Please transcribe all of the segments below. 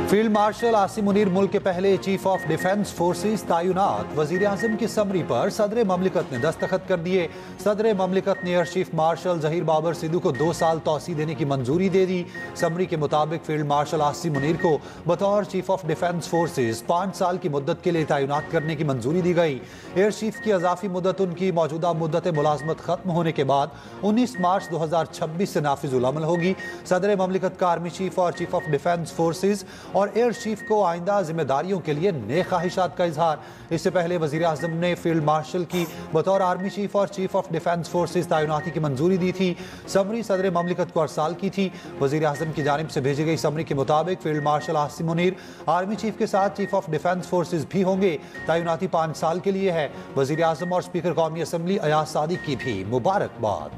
Field marshal Asim Munir मुल्क के पहले चीफ ऑफ डिफेंस फोर्सेस तैनात। वजीर आजम की समरी पर सदर ममलिकत ने दस्तखत कर दिए। सदर ममलिकत ने air chief marshal Zaheer Babar Sidhu को 2 साल तौसी देने की मंजूरी दे दी। समरी के मुताबिक फील्ड मार्शल आसिम मुनीर को बतौर चीफ ऑफ डिफेंस फोर्सेस 5 साल की मुद्दत के लिए तैनात करने की मंजूरी दी गई। एयर चीफ की अजाफी मुद्दत उनकी मौजूदा मुद्दत मुलाजमत खत्म होने के बाद 19 मार्च 2026 से नाफिजुल अमल होगी। सदर ममलिकत का आर्मी चीफ और चीफ ऑफ डिफेंस फोर्सेस और एयर चीफ को आइंदा जिम्मेदारियों के लिए नेक ख्वाहिशात का इजहार। इससे पहले वजीर आजम ने फील्ड मार्शल की बतौर आर्मी चीफ और चीफ ऑफ डिफेंस फोर्सेस तैनाती की मंजूरी दी थी। समरी सदर ममलिकत को अरसाल की थी। वजीर आजम की जानिब से भेजी गई समरी के मुताबिक field marshal Asim Munir army chief के साथ चीफ ऑफ डिफेंस फोर्सेस भी होंगे। तैनाती 5 साल के लिए है। वजीर आजम और स्पीकर कौमी असम्बली अयाज सादिक की भी मुबारकबाद।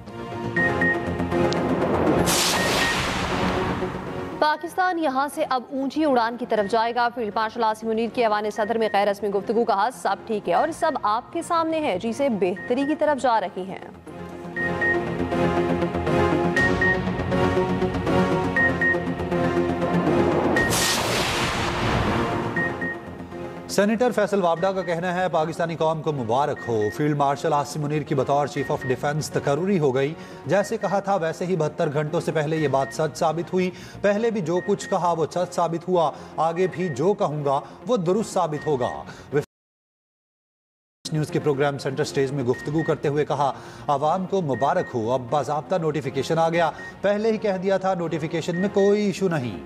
पाकिस्तान यहां से अब ऊंची उड़ान की तरफ जाएगा। फील्ड मार्शल आसिम मुनीर की ऐवान सदर में गैर रस्मी गुफ्तगू कहा, सब ठीक है और सब आपके सामने है, जिसे बेहतरी की तरफ जा रही हैं। सेनेटर फैसल वाबडा का कहना है, पाकिस्तानी कौम को मुबारक हो। फील्ड मार्शल आसिम मुनीर की बतौर चीफ ऑफ डिफेंस तकर्रुरी हो गई। जैसे कहा था वैसे ही 72 घंटों से पहले ये बात सच साबित हुई। पहले भी जो कुछ कहा वो सच साबित हुआ, आगे भी जो कहूंगा वो दुरुस्त साबित होगा। न्यूज़ के प्रोग्राम सेंटर स्टेज में गुफ्तगू करते हुए कहा, आवाम को मुबारक हो, अब बाज़ाब्ता नोटिफिकेशन आ गया। पहले ही कह दिया था नोटिफिकेशन में कोई इशू नहीं।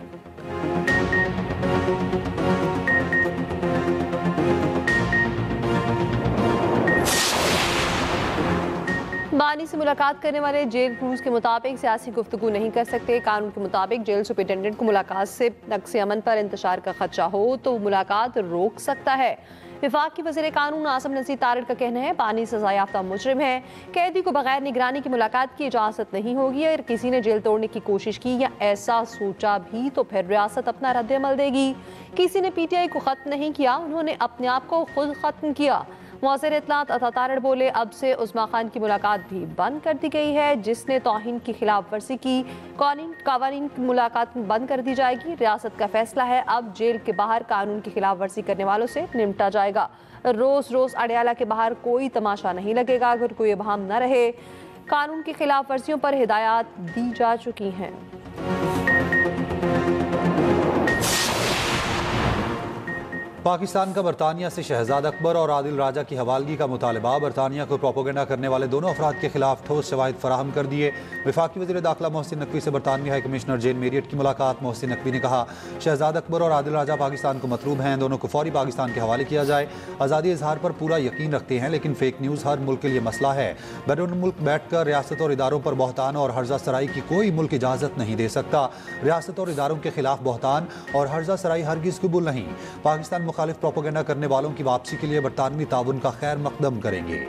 बानी से मुलाकात करने वाले जेल क्रूज के मुताबिक सियासी गुफ्तगू नहीं कर सकते। कानून के मुताबिक जेल सुपरिटेंडेंट को मुलाकात से नक्स अमन पर इंतशार का खदशा हो तो मुलाकात रोक सकता है। विफाक की वज़ीर कानून आसम नज़ीर तारिड़ का कहना है, बानी सजा याफ्ता मुजरिम है, कैदी को बगैर निगरानी की मुलाकात की इजाज़त नहीं होगी। अगर किसी ने जेल तोड़ने की कोशिश की या ऐसा सोचा भी तो फिर रियासत अपना रद्द-ए-अमल देगी। किसी ने PTI को ख़त्म नहीं किया, उन्होंने अपने आप को खुद ख़त्म किया। मौज़िर इत्तलात अता तारिड़ बोले, अब से उस्मा खान की मुलाकात भी बंद कर दी गई है, जिसने तौहीन की खिलाफ वर्जी की। कानून की मुलाकात बंद कर दी जाएगी। रियासत का फैसला है, अब जेल के बाहर कानून की खिलाफ वर्जी करने वालों से निपटा जाएगा। रोज रोज अडयाला के बाहर कोई तमाशा नहीं लगेगा। अगर कोई अभाम न रहे, कानून की खिलाफ वर्जियों पर हिदायत दी जा चुकी हैं। पाकिस्तान का बरतानिया से शहजाद अकबर और आदिल राजा की हवालगी का मुतालबा। बरतानिया को प्रोपोगेंडा करने वाले दोनों अफराद के खिलाफ ठोस शवाहिद फराहम कर दिए। वफाकी वज़ीर दाखिला मोहसिन नकवी से बरतानवी हाई कमिश्नर जेन मेरियट की मुलाकात। मोहसिन नकवी ने कहा, शहजाद अकबर और आदिल राजा पाकिस्तान को मतलूब हैं, दोनों को फौरी पाकिस्तान के हवाले किया जाए। आज़ादी इजहार पर पूरा यकीन रखते हैं, लेकिन फेक न्यूज़ हर मुल्क के लिए मसला है। बैरून मुल्क बैठ कर रियासत और इदारों पर बहतान और हर्जा सराई की कोई मुल्क इजाज़त नहीं दे सकता। रियासत और इदारों के खिलाफ बहतान और हर्जा सराई हरगिज़ कबूल नहीं। पाकिस्तान मुखालिफ प्रोपोगेंडा करने वालों की वापसी के लिए बरतानवी ताउन का खैर मकदम करेंगे।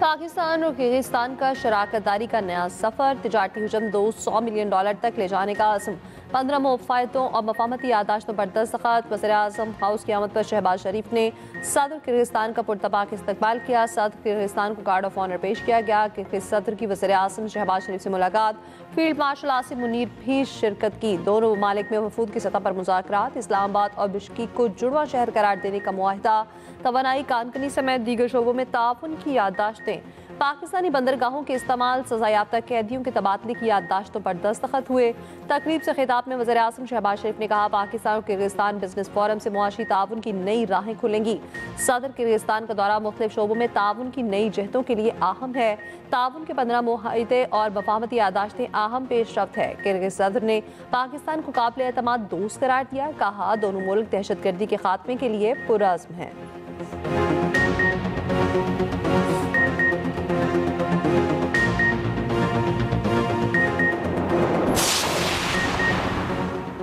पाकिस्तान और किर्गिस्तान का शराकतदारी का नया सफर। तिजारती हुजम $200 मिलियन तक ले जाने का आज़म। 15 मुआफ़ाक़तों और मफ़ाहमती यादाश्तों पर दस्तखत। वज़ीर आज़म हाउस की आमद पर शहबाज शरीफ ने सदर किर्गिस्तान का पुरतपाक इस्तकबाल किया। सदर किर्गिस्तान को गार्ड ऑफ ऑनर पेश किया गया। किर्गिज़ सदर की वज़ीर आज़म शहबाज शरीफ से मुलाकात। फील्ड मार्शल आसिम मुनीर भी शिरकत की। दोनों ममालिक में वफूद की सतह पर मुज़ाकरात। इस्लामाबाद और बिश्केक को जुड़वां शहर करार देने का मुआहिदा। तवानाई, कानकनी समेत दीगर शोबों में ताउन की याददाश्तें। पाकिस्तानी बंदरगाहों के इस्तेमाल, सजा याफ्ता कैदियों के तबादले की याददाश्तों पर दस्तखत हुए। तकरीब से खिताब में वज़ीर आज़म शहबाज शरीफ ने कहा, पाकिस्तान और किर्गिस्तान बिजनेस फोरम से मुआशी ताउन की नई राहें खुलेंगी। सदर किर्गिस्तान का दौरा मुख्तलिफ शोबों में ताउन की नई जहतों के लिए अहम है। ताउन के 15 मुआहदे और मफाहमती यादाश्तें अहम पेशरफ्त है। किर्गिज़ सदर ने पाकिस्तान को काबिल एतमाद दोस्त करार दिया। कहा, दोनों मुल्क दहशतगर्दी के खात्मे के लिए पुरअज़्म हैं।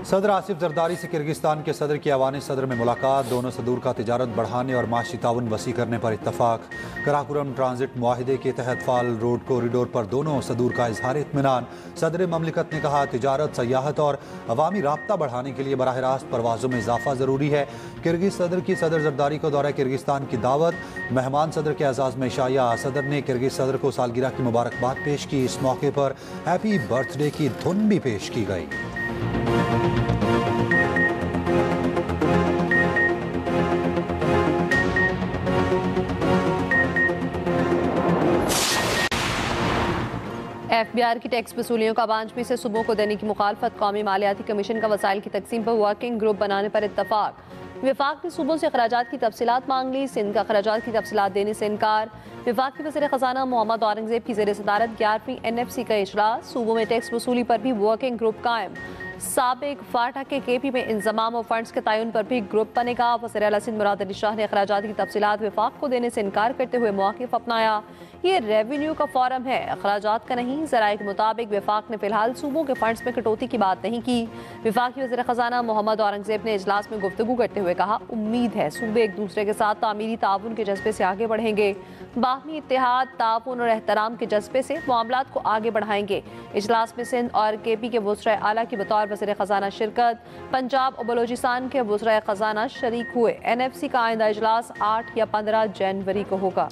सदर आसिफ जरदारी से किर्गिस्तान के सदर की ऐवान सदर में मुलाकात। दोनों सदूर का तिजारत बढ़ाने और माशी ताउन वसी करने पर इत्तफाक। कराकोरम ट्रांजिट मुआहिदे के तहत फाल रोड कॉरिडोर पर दोनों सदूर का इजहार इत्मीनान। सदर ममलिकत ने कहा, तिजारत, सयाहत और अवामी राब्ता बढ़ाने के लिए बराह रास्त परवाजों में इजाफा ज़रूरी है। किर्गिज सदर की सदर जरदारी को दौरा किर्गिस्तान की दावत। मेहमान सदर के एजाज में शाया। सदर ने किर्गिज सदर को सालगिरह की मुबारकबाद पेश की। इस मौके पर हैप्पी बर्थडे की धुन भी पेश की गई। FBI की टैक्स वसूलियों का 5% सूबों को देने की मुखालफत। कौमी मालियाती कमीशन का वसाइल की तकसीम पर वर्किंग ग्रुप बनाने पर इत्तफाक। विफाक ने सूबों से अखराजात की तफसीलात मांग ली। सिंध का अखराजात की तफसीलात देने से इनकार। विफाक के वज़ीर ख़जाना मोहम्मद औरंगज़ेब की ज़ेर सदारत 11वीं NFC का इजलास। सूबों में टैक्स वसूली पर भी वर्किंग ग्रुप कायम। साबिक फाटा के KP में इंजमाम और फंड्स के तयन पर भी ग्रुप बनेगा। वज़ीर आला सिंध मुराद अली शाह ने अखराजात की तफसीलात विफाक को देने से इनकार करते हुए मौक़िफ़ अपनाया। ये रेवेन्यू का फॉरम है, अखराजात का नहीं। ज़राए के मुताबिक विफाक ने फिलहाल सूबों के फंड्स में कटौती की बात नहीं की। विफाकी वज़ीर ख़जाना मोहम्मद औरंगज़ेब ने इजलास में गुफ्तगू करते हुए कहा, उम्मीद है सूबे एक दूसरे के साथ तामीरी ताउन के जज्बे से आगे बढ़ेंगे। बाहमी इत्तेहाद, ताउन और एहतराम के जज्बे से मामलात को आगे बढ़ाएंगे। इजलास में सिंध और KP के वज़ीर आला की बतौर वज़ीर ख़जाना शिरकत। पंजाब और बलोचिस्तान के वज़ीर ख़जाना शरीक हुए। NFC का आइंदा इजलास 8 या 15 जनवरी को होगा।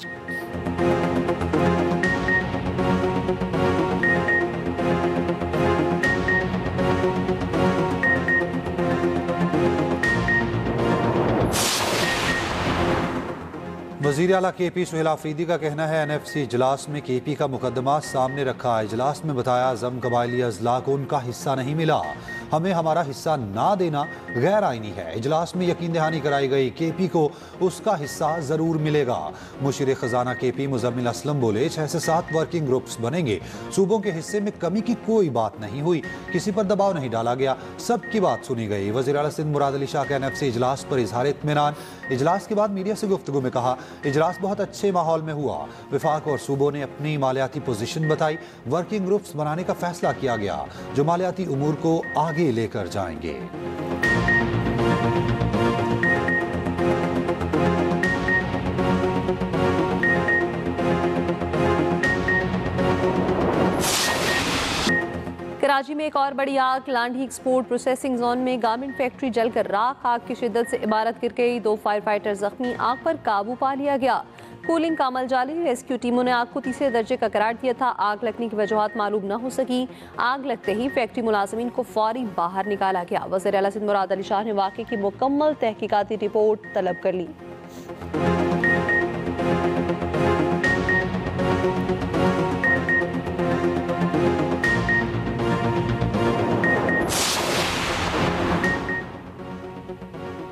वज़ीर आला KP सुहेल आफरीदी का कहना है, NFC इजलास में KP का मुकदमा सामने रखा। इजलास में बताया, जम कबायली अजला को उनका हिस्सा नहीं मिला। हमें हमारा हिस्सा ना देना गैर आइनी है। इजलास में यकीन दहानी कराई गई, KP को उसका हिस्सा जरूर मिलेगा। मुशीर खजाना KP मुजम्मिल असलम बोले, 6 से 7 वर्किंग ग्रुप्स बनेंगे। सूबों के हिस्से में कमी की कोई बात नहीं हुई, किसी पर दबाव नहीं डाला गया, सबकी बात सुनी गई। वज़ीर आला सिंध मुराद अली शाह का NFC इजलास पर इजहार इत्मीनान। इजलास के बाद मीडिया से गुफ्तगू में कहा, इजलास बहुत अच्छे माहौल में हुआ। विफाक और सूबों ने अपनी मालियाती पोजीशन बताई। वर्किंग ग्रुप्स बनाने का फैसला किया गया जो मालियाती उमूर को आगे लेकर जाएंगे। कराची में एक और बड़ी आग। लांडी एक्सपोर्ट प्रोसेसिंग जोन में गारमेंट फैक्ट्री जलकर राख। आग की शिद्दत से इमारत गिर गई। 2 फायर फाइटर जख्मी। आग पर काबू पा लिया गया। कूलिंग का अमल जारी। रेस्क्यू टीमों ने आग को 3रे दर्जे का करार दिया था। आग लगने की वजूहात मालूम न हो सकी। आग लगते ही फैक्ट्री मुलाजिमीन को फौरी बाहर निकाला गया। वज़ीर आला सिंध मुराद अली शाह ने वाक़े की मुकम्मल तहकीकाती रिपोर्ट तलब कर ली।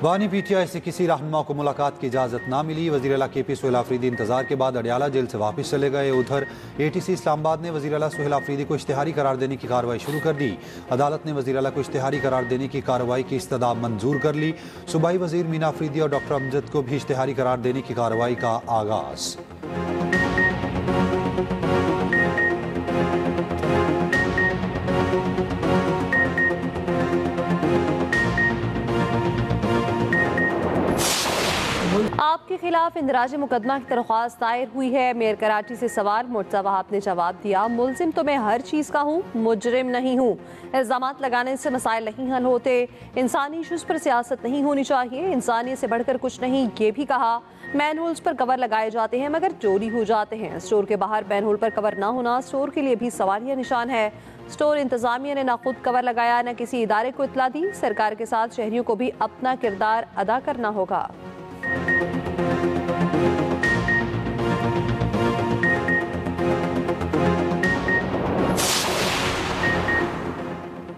बानी PTI से किसी रहनुमा को मुलाकात की इजाज़त ना मिली। वज़ीर आला KP सुहेल आफरीदी इंतजार के बाद अडियाला जेल से वापस चले गए। उधर ATC इस्लामाबाद ने वज़ीर आला सुहेल आफरीदी को इश्तिहारी करार देने की कार्रवाई शुरू कर दी। अदालत ने वज़ीर आला को इश्तिहारी करार देने की कार्रवाई की इस्तदा मंजूर कर ली। सूबाई वज़ीर मीना अफरीदी और डॉक्टर अमजद को भी इश्तिहारी करार देने की कार्रवाई का आगाज़। आपके खिलाफ इंदराज मुकदमा की दरख्वास्त दायर हुई है। मेयर कराची से सवार मुर्तज़ा वहाब ने जवाब दिया, मुलजिम तो मैं हर चीज़ का हूँ, मुजरिम नहीं हूँ। इल्ज़ामात लगाने से मसाइल नहीं हल होते। इंसानी इशूज़ पर सियासत नहीं होनी चाहिए। इंसानियत से बढ़कर कुछ नहीं। ये भी कहा, मैनहोल्स पर कवर लगाए जाते हैं मगर चोरी हो जाते हैं। स्टोर के बाहर मैनहोल पर कवर ना होना स्टोर के लिए भी सवालिया निशान है। स्टोर इंतजामिया ने ना खुद कवर लगाया न किसी इदारे को इत्तला दी। सरकार के साथ शहरियों को भी अपना किरदार अदा करना होगा।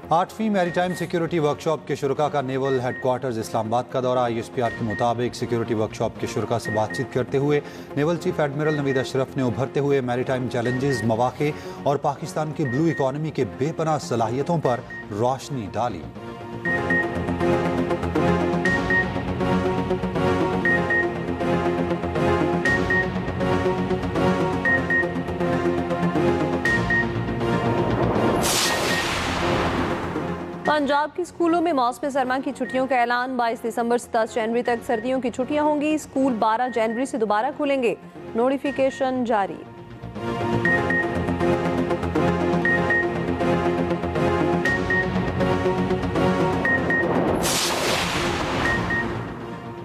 8वीं मैरीटाइम सिक्योरिटी वर्कशॉप के शुरका का नेवल हेडक्वार्टर्स इस्लामाबाद का दौरा। ISPR के मुताबिक सिक्योरिटी वर्कशॉप के शुरका से बातचीत करते हुए naval chief admiral Naveed Ashraf ने उभरते हुए मैरीटाइम चैलेंजेस, मौक़े और पाकिस्तान की ब्लू इकॉनमी के बेपनाह सलाहियतों पर रोशनी डाली। पंजाब के स्कूलों में मौसम सरमा की छुट्टियों का ऐलान। 22 दिसंबर से 10 जनवरी तक सर्दियों की छुट्टियां होंगी। स्कूल 12 जनवरी से दोबारा खुलेंगे। नोटिफिकेशन जारी।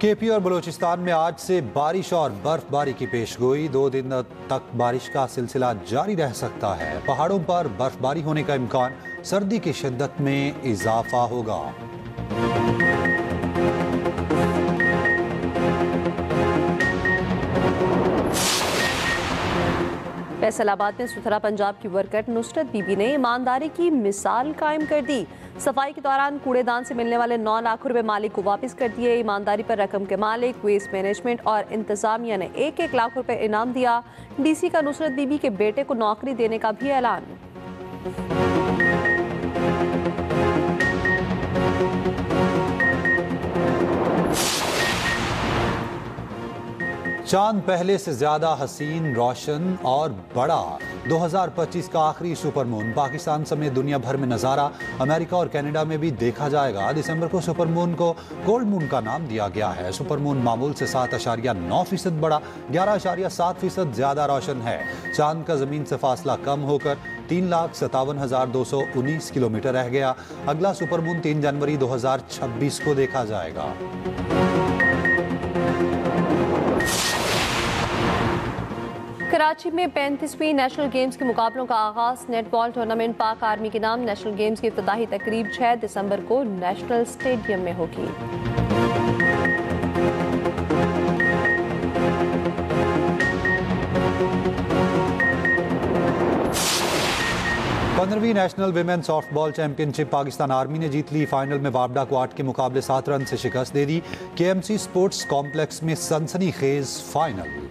केपी और बलूचिस्तान में आज से बारिश और बर्फबारी की पेशगोई। 2 दिन तक बारिश का सिलसिला जारी रह सकता है। पहाड़ों पर बर्फबारी होने का इम्कान। सर्दी की शिद्दत में इजाफा होगा। फैसलाबाद में सुथरा पंजाब की वर्कर नुसरत बीबी ने ईमानदारी की मिसाल कायम कर दी। सफाई के दौरान कूड़ेदान से मिलने वाले 9 लाख रुपए मालिक को वापस कर दिए। ईमानदारी पर रकम के मालिक, वेस्ट मैनेजमेंट और इंतजामिया ने 1-1 लाख रुपए इनाम दिया। डीसी का नुसरत बीबी के बेटे को नौकरी देने का भी ऐलान। चांद पहले से ज्यादा हसीन, रोशन और बड़ा। 2025 का आखिरी सुपरमून पाकिस्तान समेत दुनिया भर में नजारा। अमेरिका और कनाडा में भी देखा जाएगा। दिसंबर को सुपरमून को गोल्ड मून का नाम दिया गया है। सुपरमून मामूल से 7.9% बड़ा, 11.7% ज्यादा रोशन है। चांद का जमीन से फासला कम होकर 3,57,219 किलोमीटर रह गया। अगला सुपरमून 3 जनवरी 2026 को देखा जाएगा। कराची में 35वीं नेशनल गेम्स के मुकाबलों का आगाज। नेटबॉल टूर्नामेंट पाक आर्मी के नाम। नेशनल गेम्स की इफ्तिताही तकरीब 6 दिसंबर को नेशनल स्टेडियम में होगी। 15वीं national women softball championship Pakistan army ने जीत ली। फाइनल में वापडा को 8 के मुकाबले 7 रन से शिकस्त दे दी। केएमसी स्पोर्ट्स कॉम्प्लेक्स में सनसनीखेज फाइनल।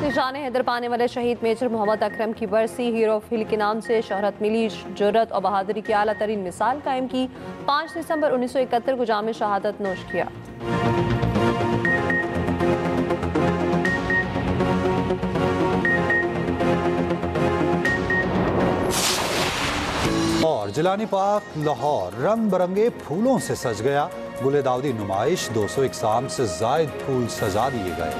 निशाने हैदर पाने वाले शहीद मेजर मोहम्मद अकरम की बरसी। हीरो ऑफ हिल के नाम से शोहरत मिली। जुर्रत और बहादुरी की आला तरीन मिसाल कायम की। 5 दिसंबर 1971 को जाम शहादत नोश किया। और जिलानी पार्क लाहौर रंग बरंगे फूलों से सज गया। गुले दाऊदी नुमाइश, 200 इकसाम से जायद फूल सजा दिए गए।